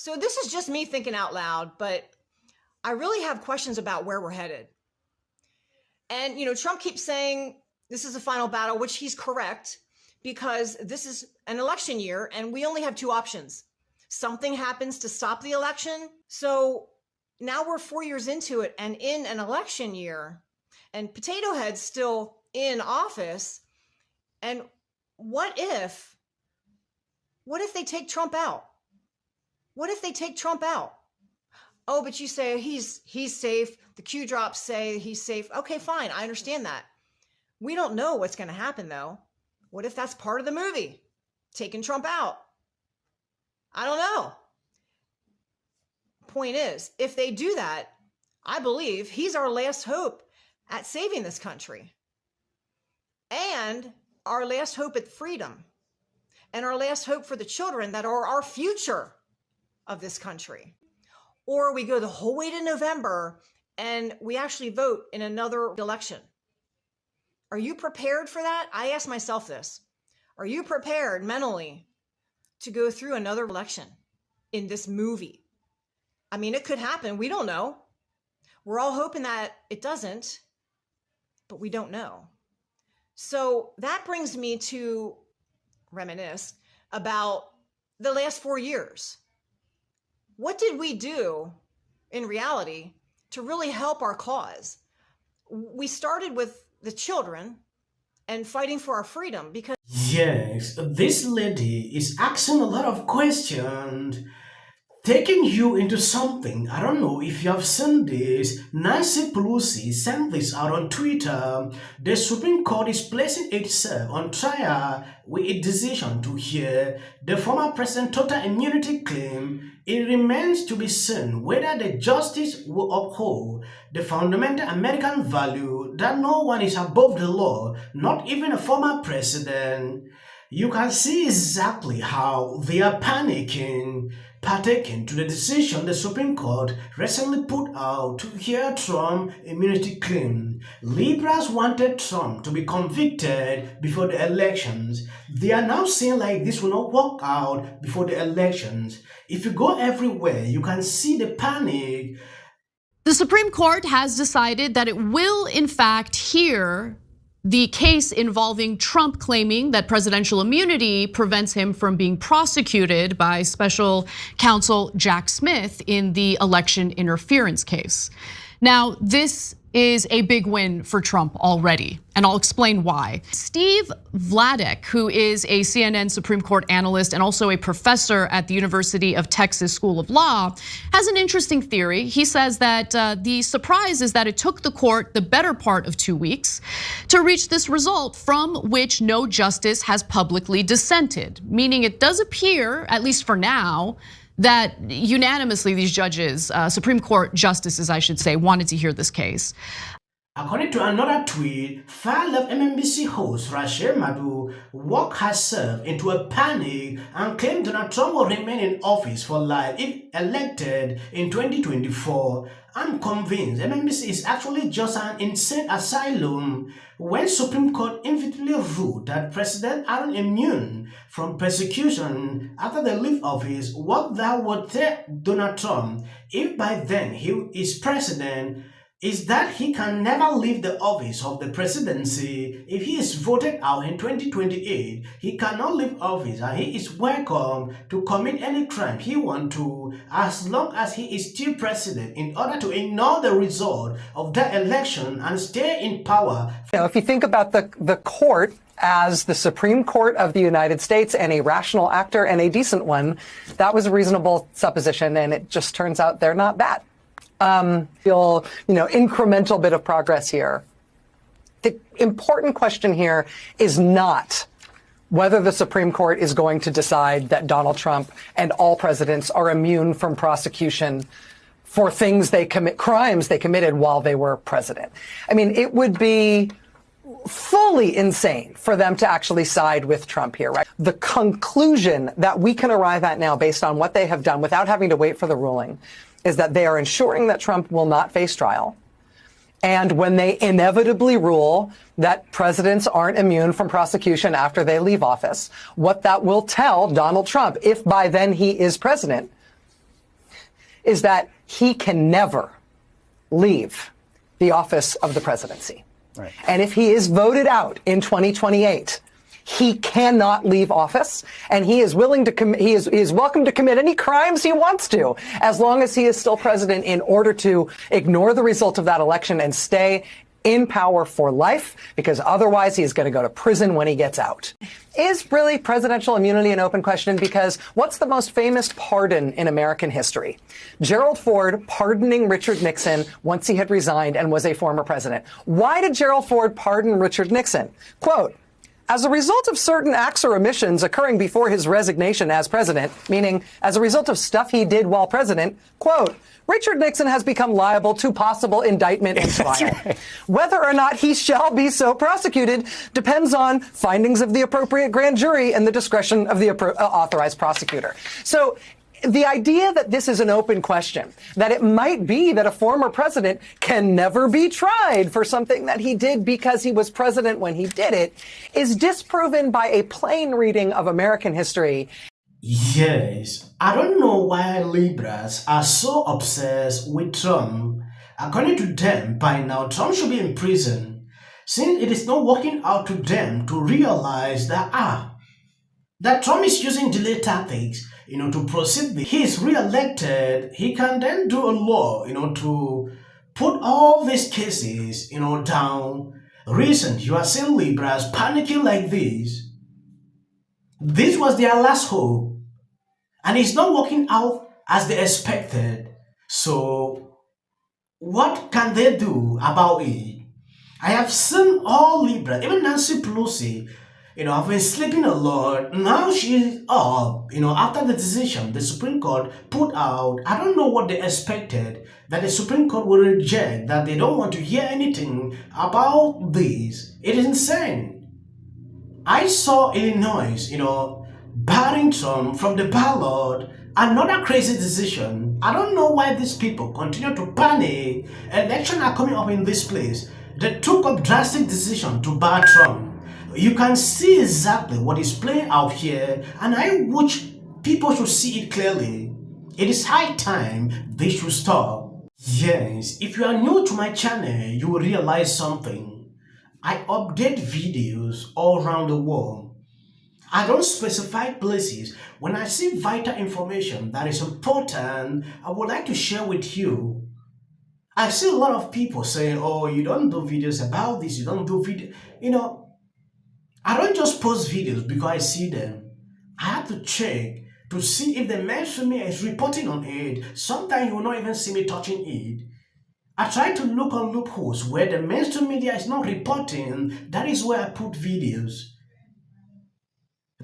So this is just me thinking out loud, but I really have questions about where we're headed. And, Trump keeps saying this is a final battle, which he's correct, because this is an election year and we only have two options. Something happens to stop the election. So now we're 4 years into it and in an election year, and Potato Head's still in office. And what if they take Trump out? What if they take Trump out? Oh, but you say he's safe. The Q drops say he's safe. Okay, fine. I understand that. We don't know what's going to happen, though. What if that's part of the movie? Taking Trump out? I don't know. Point is, if they do that, I believe he's our last hope at saving this country, and our last hope at freedom, and our last hope for the children that are our future of this country. Or we go the whole way to November and we actually vote in another election. Are you prepared for that? I ask myself this. Are you prepared mentally to go through another election in this movie? I mean, it could happen. We don't know. We're all hoping that it doesn't, but we don't know. So that brings me to reminisce about the last 4 years. What did we do in reality to really help our cause? We started with the children and fighting for our freedom, because Yes, this lady is asking a lot of questions, taking you into something. I don't know if you have seen this. Nancy Pelosi sent this out on Twitter. The Supreme Court is placing itself on trial with a decision to hear the former president's total immunity claim. It remains to be seen whether the justice will uphold the fundamental American value that no one is above the law, not even a former president. You can see exactly how they are panicking, partaking to the decision the Supreme Court recently put out to hear Trump immunity claim. Liberals wanted Trump to be convicted before the elections. They are now saying like this will not work out before the elections. If you go everywhere, you can see the panic. The Supreme Court has decided that it will, in fact, hear the case involving Trump claiming that presidential immunity prevents him from being prosecuted by special counsel Jack Smith in the election interference case. Now, this is a big win for Trump already, and I'll explain why. Steve Vladek, who is a CNN Supreme Court analyst and also a professor at the University of Texas School of Law, has an interesting theory. He says that the surprise is that it took the court the better part of 2 weeks to reach this result from which no justice has publicly dissented, meaning it does appear, at least for now, that unanimously these judges, Supreme Court justices, I should say, wanted to hear this case. According to another tweet, far-left MSNBC host Rachel Maddow worked herself into a panic and claimed Donald Trump will remain in office for life if elected in 2024. I'm convinced MSNBC is actually just an insane asylum. When Supreme Court inevitably ruled that presidents aren't immune from persecution after they leave office, what that would tell Donald Trump, if by then he is president, is that he can never leave the office of the presidency. If he is voted out in 2028, he cannot leave office and he is welcome to commit any crime he wants to, as long as he is still president, in order to ignore the result of that election and stay in power. Now, if you think about the court as the Supreme Court of the United States and a rational actor and a decent one, that was a reasonable supposition, and it just turns out they're not bad. Feel, incremental bit of progress here. The important question here is not whether the Supreme Court is going to decide that Donald Trump and all presidents are immune from prosecution for things they commit, crimes they committed while they were president. I mean, it would be fully insane for them to actually side with Trump here, right? The conclusion that we can arrive at now based on what they have done without having to wait for the ruling is that they are ensuring that Trump will not face trial. And when they inevitably rule that presidents aren't immune from prosecution after they leave office, what that will tell Donald Trump, if by then he is president, is that he can never leave the office of the presidency. Right. And if he is voted out in 2028, he cannot leave office, and he is willing to he is welcome to commit any crimes he wants to, as long as he is still president, in order to ignore the result of that election and stay in power for life, because otherwise he is going to go to prison when he gets out. Is really presidential immunity an open question? Because what's the most famous pardon in American history? Gerald Ford pardoning Richard Nixon once he had resigned and was a former president. Why did Gerald Ford pardon Richard Nixon? Quote, as a result of certain acts or omissions occurring before his resignation as president, meaning as a result of stuff he did while president, quote, Richard Nixon has become liable to possible indictment and trial. Right. Whether or not he shall be so prosecuted depends on findings of the appropriate grand jury and the discretion of the authorized prosecutor. So the idea that this is an open question, that it might be that a former president can never be tried for something that he did because he was president when he did it, is disproven by a plain reading of American history. Yes, I don't know why Libras are so obsessed with Trump. According to them, by now Trump should be in prison, since it is not working out to them to realize that that Trump is using delay tactics, to proceed. He is re-elected. He can then do a law, to put all these cases, down. Recent, you are seeing Libras panicking like this. This was their last hope, and it's not working out as they expected. So, what can they do about it? I have seen all Libras, even Nancy Pelosi, I've been sleeping a lot. Now she's up, after the decision the Supreme Court put out. I don't know what they expected, that the Supreme Court will reject, that they don't want to hear anything about this. It is insane. I saw Illinois, barring Trump from the ballot. Another crazy decision. I don't know why these people continue to panic. Elections are coming up in this place. They took up drastic decision to bar Trump. You can see exactly what is playing out here, and I wish people should see it clearly. It is high time they should stop. Yes, if you are new to my channel, you will realize something. I update videos all around the world. I don't specify places. When I see vital information that is important, I would like to share with you. I see a lot of people saying, oh, you don't do videos about this, you don't do video. I don't just post videos because I see them. I have to check to see if the mainstream media is reporting on it. Sometimes you will not even see me touching it. I try to look on loopholes where the mainstream media is not reporting. That is where I put videos.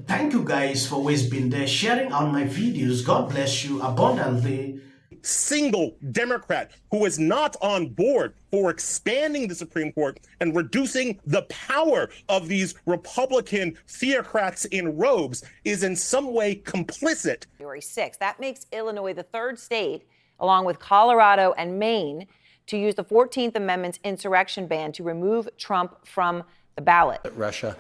Thank you guys for always being there, sharing out my videos. God bless you abundantly. Single Democrat who is not on board for expanding the Supreme Court and reducing the power of these Republican theocrats in robes is in some way complicit. January 6th. That makes Illinois the third state, along with Colorado and Maine, to use the 14th Amendment's insurrection ban to remove Trump from the ballot. Russia